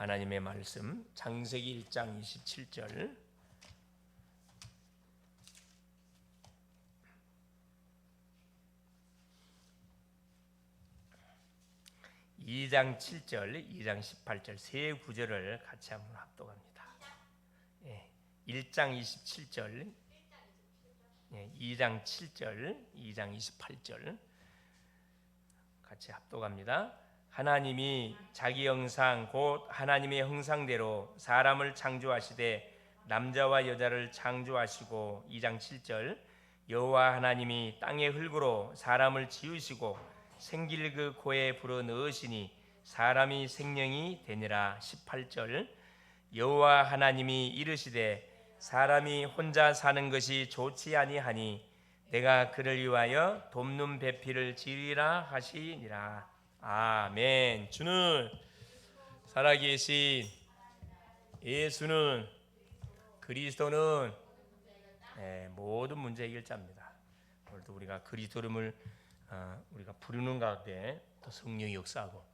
하나님의 말씀 창세기 1장 27절 2장 7절, 2장 18절 세 구절을 같이 한번 합독합니다. 1장 27절, 2장 7절, 2장 28절 같이 합독합니다. 하나님이 자기 형상 곧 하나님의 형상대로 사람을 창조하시되 남자와 여자를 창조하시고 2장 7절 여호와 하나님이 땅의 흙으로 사람을 지으시고 생길 그 코에 불어 넣으시니 사람이 생명이 되니라. 18절 여호와 하나님이 이르시되 사람이 혼자 사는 것이 좋지 아니하니 내가 그를 위하여 돕는 배필을 지으리라 하시니라. 아멘. 주는 살아계신 예수는 그리스도는 모든 문제 해결자입니다. 오늘도 우리가 그리스도를 우리가 부르는 가운데 또 성령이 역사하고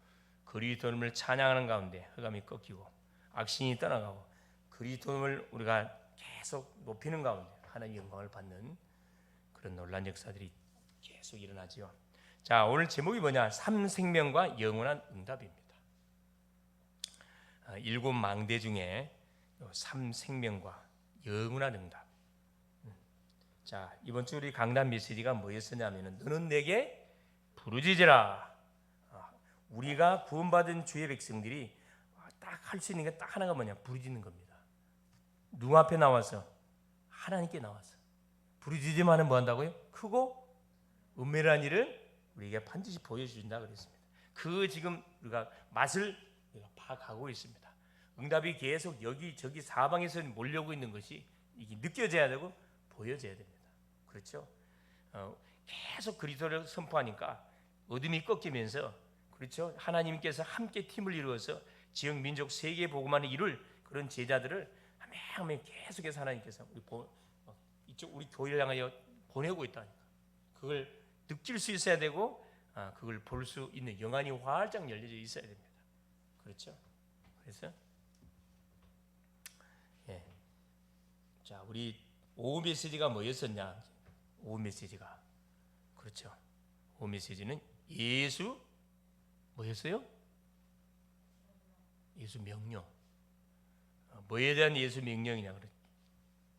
그리스도를 찬양하는 가운데 흑암이 꺾이고 악신이 떠나가고 그리스도를 우리가 계속 높이는 가운데 하나님의 영광을 받는 그런 놀라운 역사들이 계속 일어나지요. 자, 오늘 제목이 뭐냐? 삼생명과 영원한 응답입니다. 7 망대 중에 삼생명과 영원한 응답. 자, 이번 주 우리 강단 메시지가 뭐였었냐면은 너는 내게 부르짖으라. 우리가 구원받은 주의 백성들이 딱 할 수 있는 게 딱 하나가 뭐냐? 부르짖는 겁니다. 누구 앞에 나와서? 하나님께 나와서 부르짖으면 뭐 한다고요? 크고 은밀한 일을 우리에게 반드시 보여주신다 그랬습니다. 그 지금 우리가 맛을 우리가 파악하고 있습니다. 응답이 계속 여기저기 사방에서 몰려오고 있는 것이 이게 느껴져야 되고 보여져야 됩니다. 그렇죠? 계속 그리스도를 선포하니까 어둠이 꺾이면서 그렇죠? 하나님께서 함께 팀을 이루어서 지역 민족 세계 복음만을 이룰 그런 제자들을 한 명 계속해서 하나님께서 이쪽 우리 교회를 향하여 보내고 있다니까. 그걸 느낄 수 있어야 되고 그걸 볼 수 있는 영안이 활짝 열려져 있어야 됩니다. 그렇죠? 그래서 자, 우리 오후 메시지가 뭐였었냐? 오후 메시지가 그렇죠. 오후 메시지는 예수 뭐였어요? 예수 명령. 뭐에 대한 예수 명령이냐? 그래.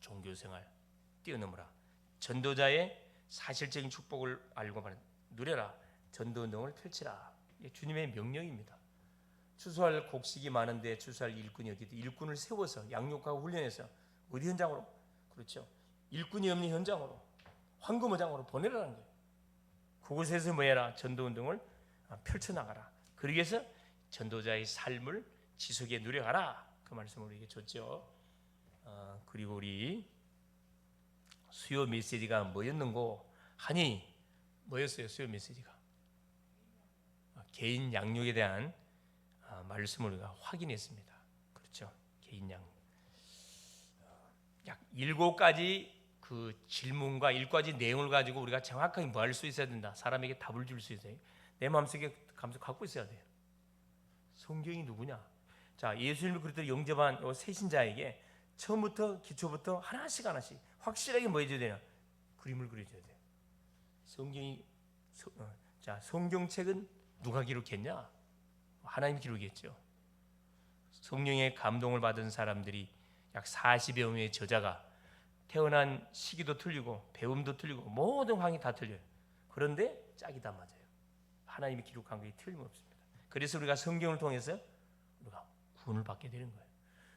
종교생활 뛰어넘어라. 전도자의 사실적인 축복을 알고 누려라. 전도운동을 펼치라. 이게 주님의 명령입니다. 추수할 곡식이 많은데 추수할 일꾼이 없기 일꾼을 세워서 양육하고 훈련해서 어디 현장으로? 그렇죠. 일꾼이 없는 현장으로 황금어장으로 보내라는 거예요. 그곳에서 뭐해라? 전도운동을 펼쳐나가라. 그러기 위해서 전도자의 삶을 지속해 누려가라. 그 말씀을 우리에게 줬죠. 그리고 우리 수요 메시지가 뭐였는고 하니 뭐였어요? 수요 메시지가 개인 양육에 대한 말씀을 우리가 확인했습니다. 그렇죠? 개인 양육 약 7가지 그 질문과 7가지 내용을 가지고 우리가 정확하게 뭐 할 수 있어야 된다. 사람에게 답을 줄 수 있어요. 내 마음속에 감정 갖고 있어야 돼요. 성경이 누구냐? 자, 예수님을 그리스도로 영접한 새신자에게 처음부터 기초부터 하나씩 확실하게 뭐 해줘야 되냐? 그림을 그려줘야 돼요. 자, 성경책은 누가 기록했냐? 하나님이 기록했죠. 성령의 감동을 받은 사람들이 약 40여 명의 저자가 태어난 시기도 틀리고 배움도 틀리고 모든 황이 다 틀려요. 그런데 짝이 다 맞아요. 하나님이 기록한 것이 틀림없습니다. 그래서 우리가 성경을 통해서 우리가 구원을 받게 되는 거예요.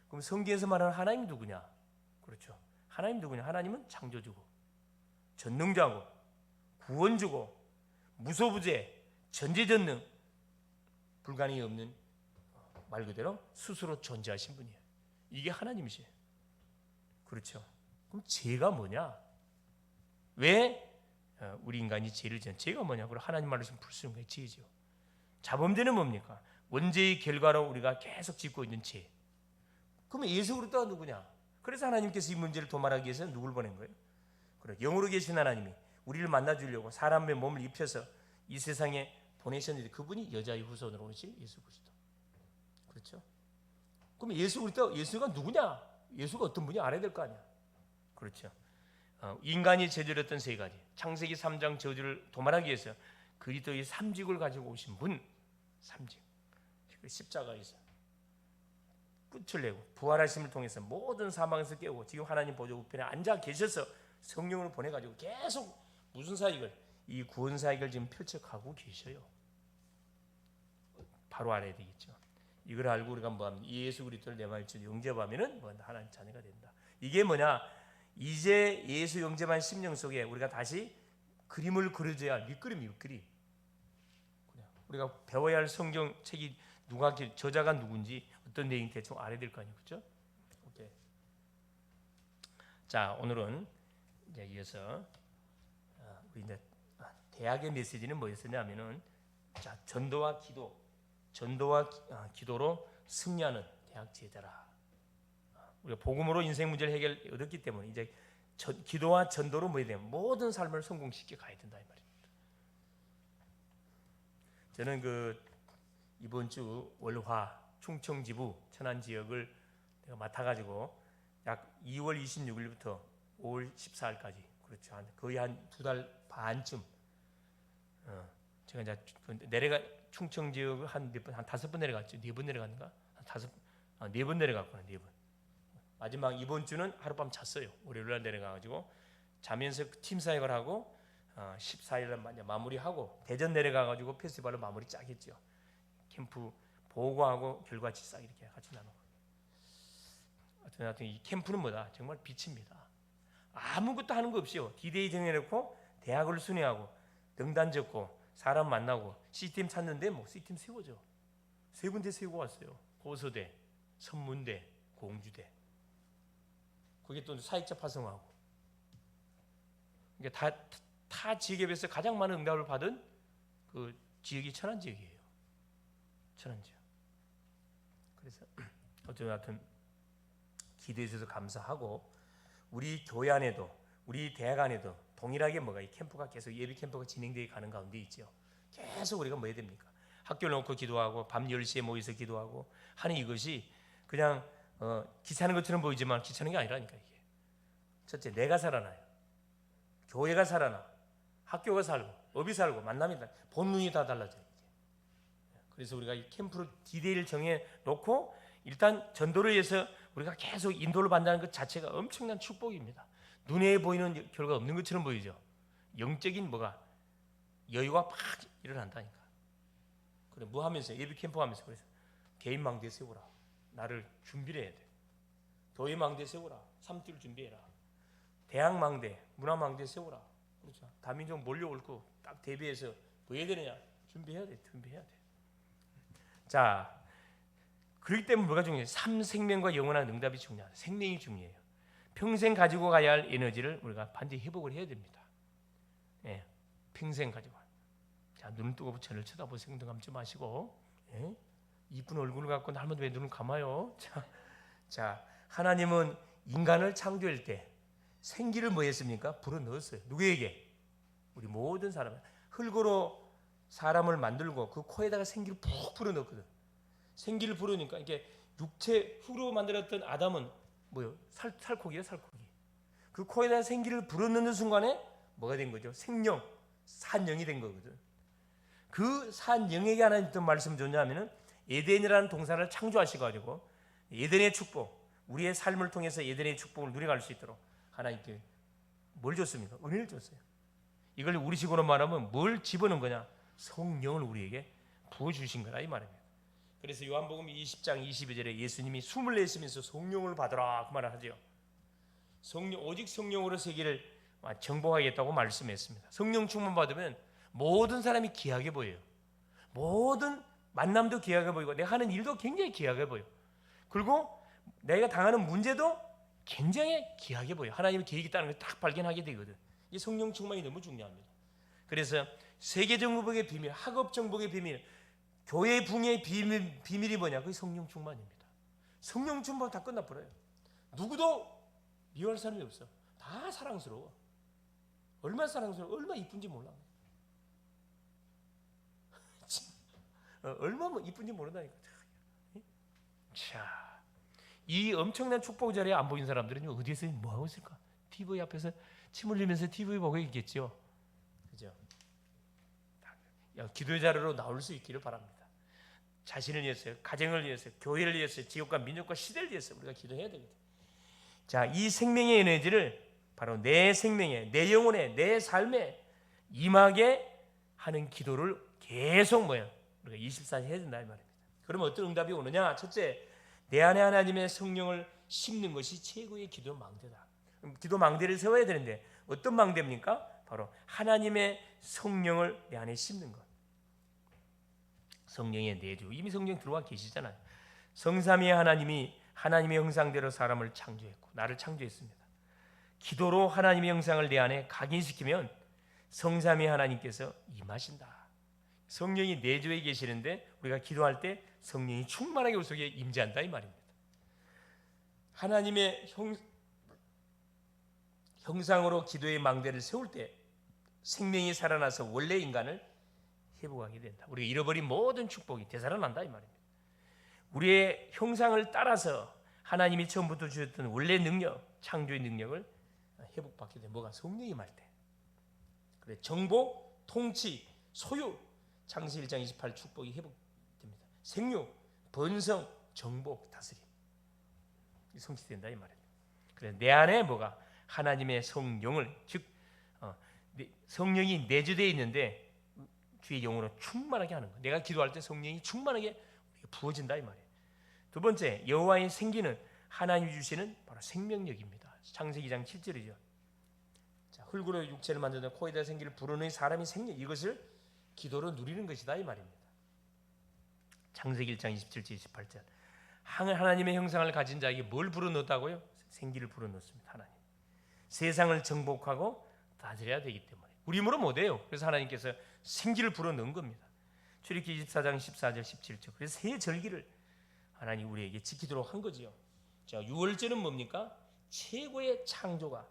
그럼 성경에서 말하는 하나님이 누구냐? 그렇죠. 하나님 누구냐? 하나님은 창조주고 전능자고 구원주고 무소부재 전지전능 불가능이 없는 말 그대로 스스로 존재하신 분이에요. 이게 하나님이시에요. 그렇죠. 그럼 죄가 뭐냐? 왜 우리 인간이 죄를 지은 죄가 뭐냐? 그럼 하나님 말씀을 풀수는 거예요. 죄죠. 자범죄는 뭡니까? 원죄의 결과로 우리가 계속 짓고 있는 죄. 그러면 예수 그리스도가 누구냐? 그래서 하나님께서 이 문제를 도말하기 위해서 누굴 보낸 거예요? 그래, 영으로 계신 하나님이 우리를 만나주려고 사람의 몸을 입혀서 이 세상에 보내셨는데 그분이 여자의 후손으로 오신 예수 그리스도. 그렇죠? 그럼 예수가 누구냐? 예수가 어떤 분이 알아야 될 거 아니야. 그렇죠. 인간이 저질렀던 세 가지. 창세기 3장 저주를 도말하기 위해서 그리스도의 삼직을 가지고 오신 분, 삼직. 그 십자가에서 끝을 내고 부활하심을 통해서 모든 사망에서 깨우고 지금 하나님 보좌 우편에 앉아 계셔서 성령을 보내가지고 계속 무슨 사역을, 이 구원 사역을 지금 펼쳐가고 계셔요. 바로 알아야 되겠죠. 이걸 알고 우리가 뭐합니까? 예수 그리스도를 내 마음에 영접하면은 뭐 하나님 자녀가 된다. 이게 뭐냐? 이제 예수 영접한 심령 속에 우리가 다시 그림을 그려줘야 할 밑그림. 우리가 배워야 할 성경 책이 저자가 누군지 어떤 내용 대충 알아야 될 거 아니에요, 그렇죠? 오케이. 자, 오늘은 이제 이어서 우리 이제 대학의 메시지는 뭐였었냐면은 자, 전도와 기도로 승리하는 대학 제자라. 우리가 복음으로 인생 문제를 해결 얻었기 때문에 이제 기도와 전도로 뭐 해야 되면 모든 삶을 성공시켜 가야 된다 이 말입니다. 저는 이번 주 월화 충청 지부 천안 지역을 내가 맡아가지고 약 2월 26일부터 5월 14일까지 그렇죠. 거의 한 2달 반쯤 제가 이제 충청 지역을 한 5번 내려갔죠. 4번 내려갔는가? 한 4번 내려갔구나. 4번. 마지막 이번 주는 하룻밤 잤어요. 월요일날 내려가가지고 자면서 팀 사역을 하고 14일날 마무리하고 대전 내려가가지고 페스티벌을 마무리 쫙 했죠. 캠프 보고하고 결과치 싹 이렇게 같이 나누고. 하여튼 이 캠프는 뭐다? 정말 빛입니다. 아무것도 하는 거 없이요. D-Day 정해놓고 대학을 순회하고 등단 적고 사람 만나고 시스템 찾는데 뭐 시스템 세워져. 3군데 세우고 왔어요. 고서대, 선문대, 공주대. 그게 또 사역자 파송하고. 이게 타 지역에서 가장 많은 응답을 받은 그 지역이 천안 지역이에요. 천안 지역. 그래서 어쨌든 기도해 주셔서 감사하고 우리 교회 안에도 우리 대학 안에도 동일하게 이 캠프가 계속 예비 캠프가 진행되어 가는 가운데 있죠. 계속 우리가 뭐 해야 됩니까? 학교를 놓고 기도하고 밤 10시에 모여서 기도하고 하는 이것이 그냥 귀찮은 것처럼 보이지만 귀찮은 게 아니라니까 이게. 첫째, 내가 살아나요. 교회가 살아나. 학교가 살고 업이 살고 만남이 다 본능이 다 달라져요. 이게. 그래서 우리가 이 캠프로 D-Day를 정해 놓고 일단 전도를 위해서 우리가 계속 인도를 받는다는 것 자체가 엄청난 축복입니다. 눈에 보이는 결과가 없는 것처럼 보이죠. 영적인 여유가 팍 일어난다니까. 그래 뭐 하면서 예비 캠프 하면서 그래서 개인 망대 세우라. 나를 준비를 해야 돼. 교회 망대 세우라. 삼띠를 준비해라. 대학 망대, 문화 망대 세우라. 그렇죠. 다민족 몰려올 거 딱 대비해서 뭐 해야 되느냐? 준비해야 돼. 자, 그렇기 때문에 뭐가 중요해요? 삶, 생명과 영원한 응답이 중요하다. 생명이 중요해요. 평생 가지고 가야 할 에너지를 우리가 반드시 회복을 해야 됩니다. 예, 평생 가지고. 자, 눈을 뜨고 저를 쳐다보세요. 생각 감지 마시고. 예? 이쁜 얼굴을 갖고 할머니 왜 눈을 감아요? 자, 하나님은 인간을 창조할 때 생기를 뭐 했습니까? 불어넣었어요. 누구에게? 우리 모든 사람. 흙으로 사람을 만들고 그 코에다가 생기를 푹 불어넣거든. 생기를 불어넣으니까 이게 육체 흙으로 만들었던 아담은 뭐요? 살코기예요, 살코기. 그 코에다가 생기를 불어넣는 순간에 뭐가 된 거죠? 생명, 산영이 된 거거든. 그 산영에게 하나님 어떤 말씀을 줬냐면은 에덴이라는 동산을 창조하셔가지고 에덴의 축복, 우리의 삶을 통해서 에덴의 축복을 누려갈 수 있도록 하나님께 뭘 줬습니까? 은혜를 줬어요. 이걸 우리식으로 말하면 뭘 집어넣은 거냐? 성령을 우리에게 부어주신 거라 이 말입니다. 그래서 요한복음 20장 22절에 예수님이 숨을 내쉬면서 성령을 받으라 그 말을 하죠. 오직 성령으로 세계를 정복하겠다고 말씀했습니다. 성령 충만 받으면 모든 사람이 귀하게 보여요. 모든 만남도 귀하게 보이고 내가 하는 일도 굉장히 귀하게 보여. 그리고 내가 당하는 문제도 굉장히 귀하게 보여. 하나님의 계획이 있다는 걸 딱 발견하게 되거든. 이 성령 충만이 너무 중요합니다. 그래서 세계 정복의 비밀, 학업 정복의 비밀, 교회 붕의 비밀이 뭐냐? 그게 성령 충만입니다. 성령 충만 다 끝나버려요. 누구도 미워할 사람이 없어. 다 사랑스러워. 얼마나 사랑스러워, 얼마나 이쁜지 몰라. 얼마나 이쁜지 모른다니까. 자, 이 엄청난 축복 자리에 안 보인 사람들은 어디에서 뭐 하고 있을까? TV 앞에서 침 흘리면서 TV 보고 있겠죠. 그죠? 기도의 자리로 나올 수 있기를 바랍니다. 자신을 위해서, 가정을 위해서, 교회를 위해서, 지역과 민족과 시대를 위해서 우리가 기도해야 됩니다. 자, 이 생명의 에너지를 바로 내 생명에, 내 영혼에, 내 삶에 임하게 하는 기도를 계속 우리가 24시간 해야 된다 이 말입니다. 그러면 어떤 응답이 오느냐? 첫째, 내 안에 하나님의 성령을 심는 것이 최고의 기도 망대다. 기도 망대를 세워야 되는데 어떤 망대입니까? 바로 하나님의 성령을 내 안에 심는 것. 성령의 내주, 이미 성령 들어와 계시잖아요. 성삼위의 하나님이 하나님의 형상대로 사람을 창조했고 나를 창조했습니다. 기도로 하나님의 형상을 내 안에 각인시키면 성삼위 하나님께서 임하신다. 성령이 내주에 계시는데 우리가 기도할 때 성령이 충만하게 우리 속에 임재한다 이 말입니다. 하나님의 형상으로 기도의 망대를 세울 때 생명이 살아나서 원래 인간을 회복하게 된다. 우리가 잃어버린 모든 축복이 되살아난다 이 말입니다. 우리의 형상을 따라서 하나님이 처음부터 주셨던 원래 능력, 창조의 능력을 회복받게 돼. 뭐가? 성령이 임할 때. 그래, 정복, 통치, 소유, 창세기 1장 28 축복이 회복됩니다. 생육, 번성, 정복, 다스림 성취된다 이 말입니다. 그래, 내 안에 뭐가? 하나님의 성령을, 즉 성령이 내주되어 있는데 주의 영으로 충만하게 하는 거. 내가 기도할 때 성령이 충만하게 부어진다 이 말이에요. 두 번째, 여호와의 생기는 하나님이 주시는 바로 생명력입니다. 창세기 2장 7절이죠. 자, 흙으로 육체를 만드는 코에다 생기를 불어넣은 사람이 생명, 이것을 기도로 누리는 것이다 이 말입니다. 창세기 1장 27절 28절. 하나님의 형상을 가진 자에게 뭘 불어넣었다고요? 생기를 불어넣습니다. 하나님. 세상을 정복하고 다스려야 되기 때문에 우리 힘으로 못해요. 그래서 하나님께서 생기를 불어넣은 겁니다. 출애굽기 24장 14절 17절. 그래서 새 절기를 하나님 우리에게 지키도록 한 거지요. 자, 6월절은 뭡니까? 최고의 창조가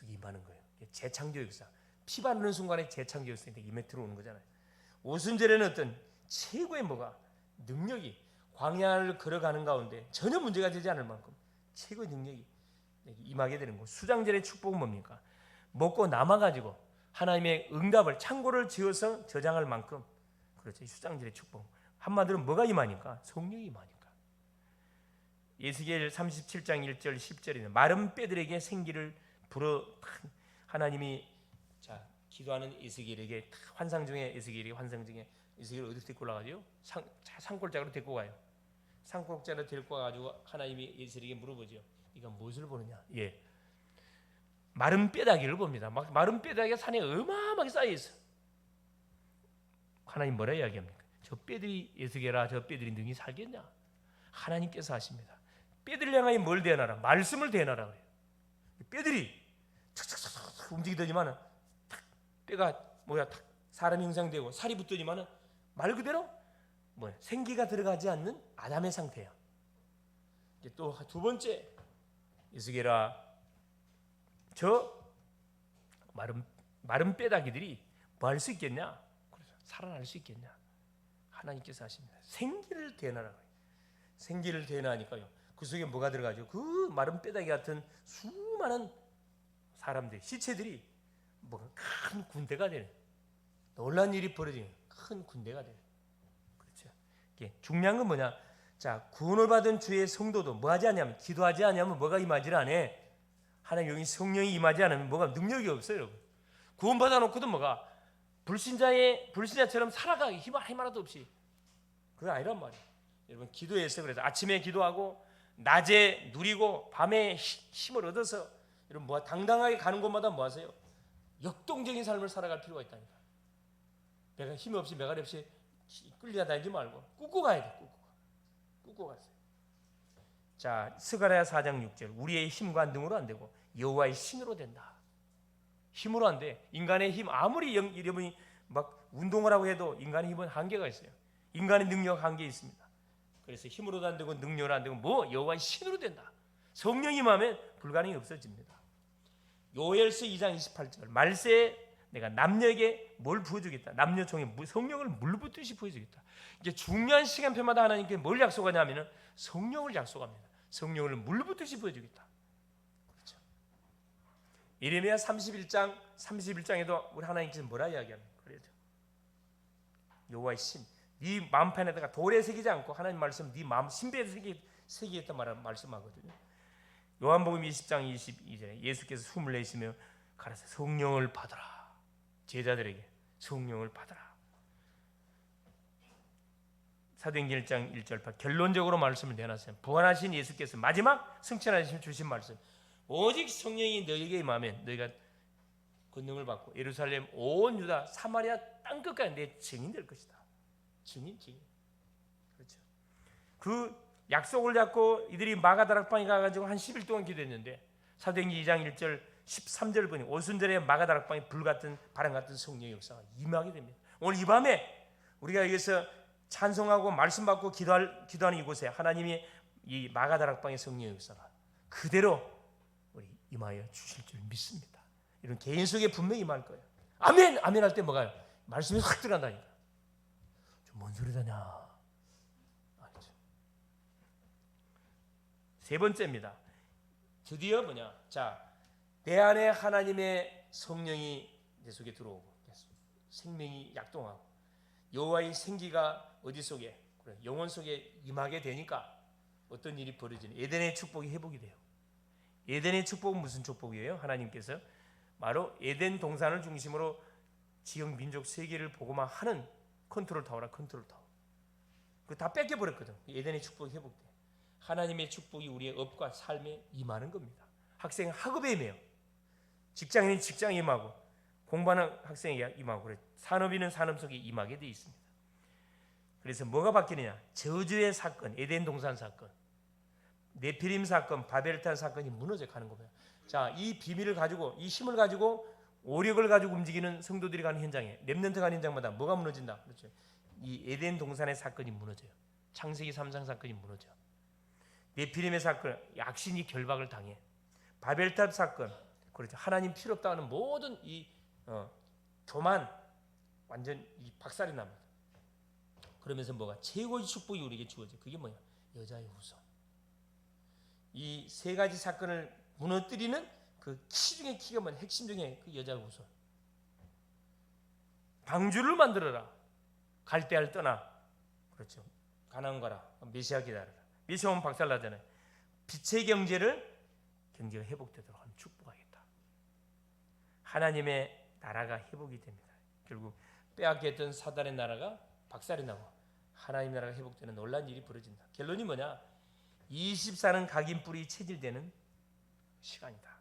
임하는 거예요. 재창조 역사. 피 바르는 순간에 재창조 역사인데 임해 들어오는 거잖아요. 오순절에는 어떤 최고의 뭐가? 능력이 광야를 걸어가는 가운데 전혀 문제가 되지 않을 만큼 최고의 능력이 임하게 되는 거. 수장절의 축복은 뭡니까? 먹고 남아가지고 하나님의 응답을 창고를 지어서 저장할 만큼, 그렇죠. 수장절의 축복. 한마디로 뭐가 임하니까? 성령이 임하니까. 예수겔 37장 1절 10절에는 마른 뼈들에게 생기를 불어. 하나님이 자 기도하는 에스겔에게 환상 중에 에스겔을 어디서 데리고 올라가죠? 산골짜기로 데리고 가요. 산골짜기로 데리고 가가지고 하나님이 에스겔에게 물어보죠. 이가 무엇을 보느냐? 예, 마른 뼈다귀를 봅니다. 막 마른 뼈다귀가 산에 어마어마하게 쌓여 있어. 하나님 뭐라 이야기합니까? 저 뼈들이 에스겔아, 저 뼈들이 능히 살겠냐? 하나님께서 하십니다. 뼈들 향하여 뭘 대하라? 말씀을 대하라 그래요. 뼈들이 탁탁탁 움직이더니만은 뼈가 뭐야? 사람 형상되고 살이 붙더니만은 말 그대로 뭐야? 생기가 들어가지 않는 아담의 상태야. 또 두 번째, 에스겔아, 저 마른 뼈다귀들이 뭐 할 수 있겠냐? 살아날 수 있겠냐? 하나님께서 하십니다. 생기를 대하라. 생기를 대하니까요. 그 속에 뭐가 들어가죠? 그 마른 뼈다귀 같은 수많은 사람들, 시체들이 뭐 큰 군대가 되는, 놀란 일이 벌어지는 큰 군대가 되는. 그렇죠. 이게 중요한 건 뭐냐? 자, 구원을 받은 주의 성도도 뭐 하지 않냐면, 기도하지 않냐면 뭐가 임하지 않아? 하나님 여기 성령이 임하지 않으면 뭐가 능력이 없어요, 여러분. 구원 받아놓고도 뭐가 불신자처럼 살아가기 힘 하나도 없이, 그게 아니란 말이에요. 여러분, 기도해서 그래서 아침에 기도하고 낮에 누리고 밤에 힘을 얻어서 여러분 뭐 당당하게 가는 곳마다 뭐 하세요? 역동적인 삶을 살아갈 필요가 있다니까. 내가 힘이 없이 메가리 없이 끌려다니지 말고 꾹꾹 가야 돼. 꾹꾹 가세요. 자, 스가랴 4장 6절. 우리의 힘과 능으로 안 되고 여호와의 신으로 된다. 힘으로 안 돼. 인간의 힘 아무리 여러분이 막 운동을 하고 해도 인간의 힘은 한계가 있어요. 인간의 능력 한계 있습니다. 그래서 힘으로도 안 되고 능력으로 안 되고 뭐 여호와의 신으로 된다. 성령이 임하면 불가능이 없어집니다. 요엘서 2장 28절. 말세에 내가 남녀에게 뭘 부어주겠다. 남녀 종에 성령을 물 붓듯이 부어주겠다. 이게 중요한 시간표마다 하나님께 뭘 약속하냐면은 성령을 약속합니다. 성령을 물부듯이 부어주겠다. 그렇죠. 예레미야 31장에도 우리 하나님께서 뭐라 이야기합니까? 그래죠. 여호와의 신, 네 마음판에다가 돌에 새기지 않고 하나님 말씀 네 마음 신배에 새기겠다 말씀하거든요. 요한복음 20장 22절에 예수께서 숨을 내쉬며 가라사 성령을 받으라. 제자들에게 성령을 받으라. 사도행전 1장 1절 8 결론적으로 말씀을 내놨어요. 부활하신 예수께서 마지막 승천하신 주신 말씀, 오직 성령이 너희에게 임하면 너희가 권능을 받고 예루살렘 온 유다 사마리아 땅끝까지 내 증인 될 것이다. 증인. 그렇죠. 그 약속을 잡고 이들이 마가다락방에 가가지고 한 10일 동안 기도했는데 사도행전 2장 1절 13절 보니 오순절에 마가다락방에 불같은 바람 같은 성령의 역사가 임하게 됩니다. 오늘 이 밤에 우리가 여기서 찬송하고 말씀 받고 기도하는 이곳에 하나님이 이 마가다락방의 성령의 역사가 그대로 우리 임하여 주실 줄 믿습니다. 이런 개인 속에 분명히 임할 거예요. 아멘! 아멘 할 때 뭐가요? 말씀이 확 들어간다니까. 좀 뭔 소리다냐. 알죠? 세 번째입니다. 드디어 뭐냐? 자, 내 안에 하나님의 성령이 내 속에 들어오고 생명이 약동하고 여호와의 생기가 어디 속에 영혼 속에 임하게 되니까 어떤 일이 벌어지는 에덴의 축복이 회복이 돼요. 에덴의 축복은 무슨 축복이에요? 하나님께서 바로 에덴 동산을 중심으로 지역 민족 세계를 보고만 하는 컨트롤 타워라. 컨트롤 타워. 그거 다 뺏겨 버렸거든. 에덴의 축복이 회복돼. 하나님의 축복이 우리의 업과 삶에 임하는 겁니다. 학생은 학업에 임해요. 직장인은 직장에 임하고 공부하는 학생에게 임하고 그래. 산업인은 산업 속에 임하게 돼 있습니다. 그래서 뭐가 바뀌느냐? 저주의 사건, 에덴 동산 사건, 네피림 사건, 바벨탑 사건이 무너져 가는 겁니다. 자, 이 비밀을 가지고 이 힘을 가지고 오력을 가지고 움직이는 성도들이 가는 현장에 렘넌트 가는 현장마다 뭐가 무너진다? 그렇죠. 이 에덴 동산의 사건이 무너져요. 창세기 3장 사건이 무너져. 네피림의 사건, 악신이 결박을 당해. 바벨탑 사건, 그렇죠. 하나님 필요 없다 하는 모든 이 교만 완전 이 박살이 납니다. 그러면서 뭐가 최고의 축복이 우리에게 주어져. 그게 뭐야? 여자의 후손. 이 세 가지 사건을 무너뜨리는 그 키 중에 키가 뭐냐? 핵심 중에 그 여자의 후손. 방주를 만들어라. 갈대알 떠나. 그렇죠. 가나안 가라. 메시아 기다려라. 메시아 오면 박살나잖아요. 빛의 경제가 회복되도록 하는 축복하겠다. 하나님의 나라가 회복이 됩니다. 결국 빼앗겼던 사단의 나라가 박살이 나고 하나님 나라가 회복되는 놀라운 일이 벌어진다. 결론이 뭐냐? 24는 각인 뿔이 체질되는 시간이다.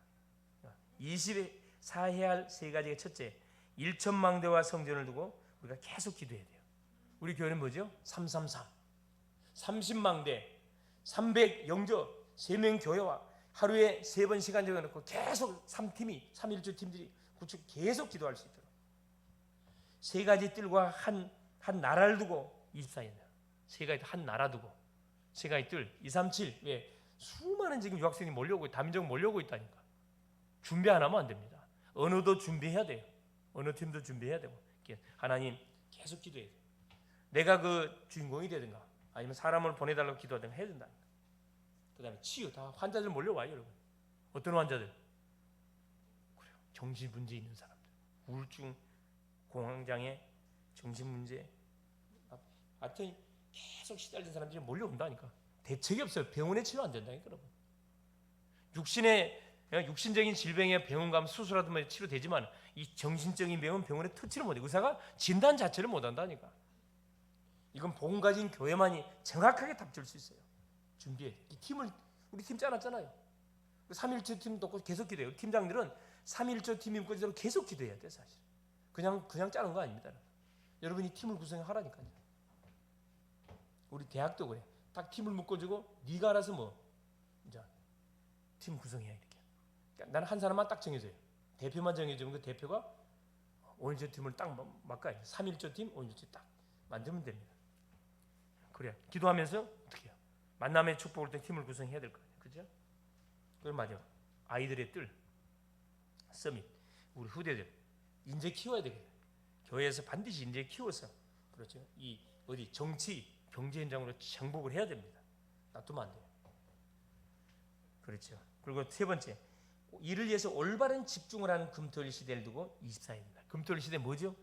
24해야 할 세 가지가 첫째, 1천망대와 성전을 두고 우리가 계속 기도해야 돼요. 우리 교회는 뭐죠? 333 30망대 300 영조 3명 교회와 하루에 3번 시간 정해놓고 계속 3일조 팀들이 구축 계속 기도할 수 있도록 세 가지 뜰과 한 나라를 두고 24년 세 가지 한 나라 두고 세 가지 뜰 237 왜 수많은 지금 유학생이 몰려오고 다민족 몰려오고 있다니까. 준비 안 하면 안 됩니다. 언어도 준비해야 돼요. 언어 팀도 준비해야 되고 하나님 계속 기도해야 돼요. 내가 그 주인공이 되든가 아니면 사람을 보내달라고 기도하든가 해야 된다니까. 그 다음에 치유 다 환자들 몰려와요 여러분. 어떤 환자들? 그래요. 정신문제 있는 사람들 우울증 공황장애 정신문제 하여튼 계속 시달린 사람들이 몰려온다니까. 대책이 없어요. 병원에 치료 안 된다니까 여러분. 육신적인 질병에 병원 가면 수술하든 치료되지만 이 정신적인 병은 병원에 터치를 못해. 의사가 진단 자체를 못한다니까. 이건 복음 가진 교회만이 정확하게 답 줄 수 있어요. 준비해. 이 팀을 우리 팀 짜놨잖아요. 3.1조 팀도 계속 기도해요. 팀장들은 3.1조 팀이 있고 계속 기도해야 돼 사실. 그냥 짜는 거 아닙니다. 여러분이 팀을 구성하라니까요. 우리 대학도 그래. 딱 팀을 묶어주고 네가 알아서 뭐 이제 팀 구성해야 이렇게. 그러니까 나는 한 사람만 딱 정해줘요. 대표만 정해주면 그 대표가 오늘 저 팀을 딱 맡아요. 3.1조 팀, 오늘 저 딱 만들면 됩니다. 그래. 기도하면서 어떻게 해요? 만남의 축복을 때 팀을 구성해야 될 거 아니에요. 그죠? 그럼 맞아. 아이들의 뜰, 서밋, 우리 후대들 인재 키워야 되겠다. 교회에서 반드시 인재 키워서 그렇죠. 이 어디 정치, 경제 현장으로 정복을 해야 됩니다. 놔두면 안 돼요. 그렇죠. 그리고 세 번째, 이를 위해서 올바른 집중을 하는 금토일 시대를 두고 24일입니다. 금토일 시대 뭐죠?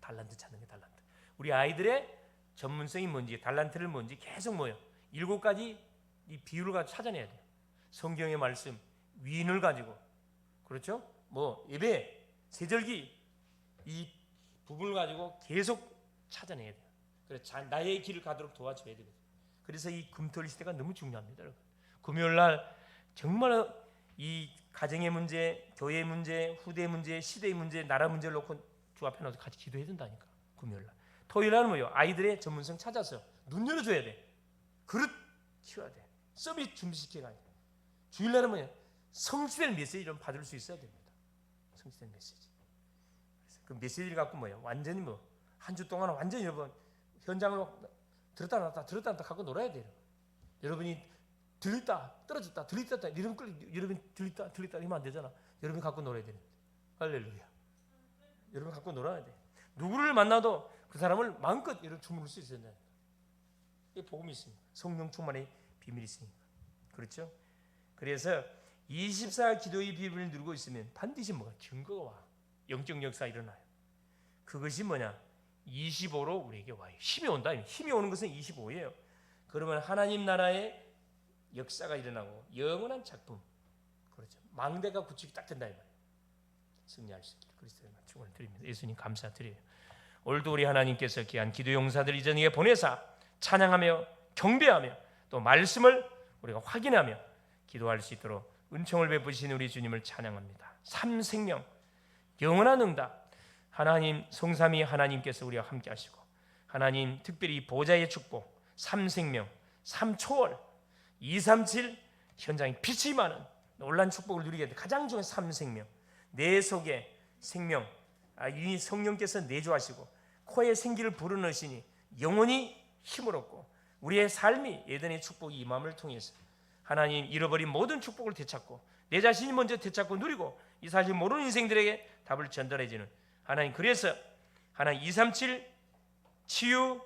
달란트 찾는 게 달란트. 우리 아이들의 전문성이 뭔지, 달란트를 뭔지 계속 뭐요? 7가지 이 비율을 가지고 찾아내야 돼요. 성경의 말씀, 위인을 가지고, 그렇죠? 뭐 예배, 세절기 이 부분을 가지고 계속 찾아내야 돼요. 그래서 나의 길을 가도록 도와줘야 돼요. 그래서 이 금토일 시대가 너무 중요합니다, 여러분. 금요일 날 정말 이 가정의 문제, 교회의 문제, 후대의 문제, 시대의 문제, 나라 문제를 놓고 주 앞에 나와서 같이 기도해야 된다니까. 금요일 날. 토요일 날은 뭐요? 아이들의 전문성 찾아서 눈 열어줘야 돼. 그릇 키워야 돼. 서밋 준비시켜가야 돼. 주일 날은 뭐냐? 성취된 메시지를 받을 수 있어야 됩니다. 성취된 메시지. 그래서 그 메시지를 갖고 뭐예요? 완전히 뭐 한 주 동안 완전히 여러분 현장으로 들었다 놨다 갖고 놀아야 돼요. 여러분이 들렸다 떨어졌다 들렸다 여러분 들렸다 이러면 안 되잖아. 여러분이 갖고 놀아야 되는데. 할렐루야. 여러분 갖고 놀아야 돼. 누구를 만나도 그 사람을 마음껏 여러분 주문할 수 있어야 된다. 이 복음이 있습니다. 성령 충만의 비밀이 있으니까. 그렇죠? 그래서 24 기도의 비밀을 누리고 있으면 반드시 뭐가 증거가 와. 영적 역사가 일어나요. 그것이 뭐냐? 25로 우리에게 와요. 힘이 온다. 힘이 오는 것은 25예요. 그러면 하나님 나라의 역사가 일어나고 영원한 작품, 그렇죠. 망대가 구축이 딱 된다 이 말이에요. 승리할 수 있게 그리스도의 축원을 드립니다. 예수님 감사드려요. 오늘도 우리 하나님께서 귀한 기도 용사들 이 전에 보내사 찬양하며 경배하며 또 말씀을 우리가 확인하며 기도할 수 있도록 은총을 베푸신 우리 주님을 찬양합니다. 삼생명, 영원한 응답, 하나님 성삼위 하나님께서 우리와 함께 하시고 하나님 특별히 보좌의 축복, 삼생명, 삼초월, 237 현장에 빛이 많은 놀란 축복을 누리게 돼. 가장 중요한 삼생명, 내 속에 생명, 이 성령께서 내주하시고 코에 생기를 불어넣으시니 영원히 힘을 얻고 우리의 삶이 예전의 축복이 임함을 통해서 하나님 잃어버린 모든 축복을 되찾고 내 자신이 먼저 되찾고 누리고 이 사실 모르는 인생들에게 답을 전달해주는 하나님. 그래서 하나님 237 치유,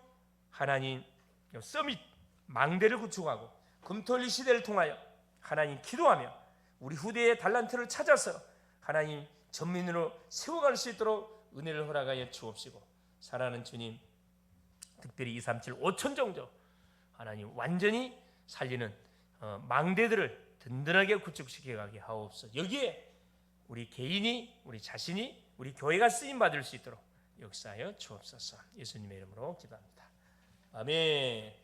하나님 서밋 망대를 구축하고 금토일 시대를 통하여 하나님 기도하며 우리 후대의 달란트를 찾아서 하나님 전민으로 세워갈 수 있도록 은혜를 허락하여 주옵시고, 사랑하는 주님, 특별히 237 5천 정도 하나님 완전히 살리는 망대들을 든든하게 구축시켜 가게 하옵소서. 여기에 우리 개인이, 우리 자신이, 우리 교회가 쓰임 받을 수 있도록 역사하여 주옵소서. 예수님의 이름으로 기도합니다. 아멘.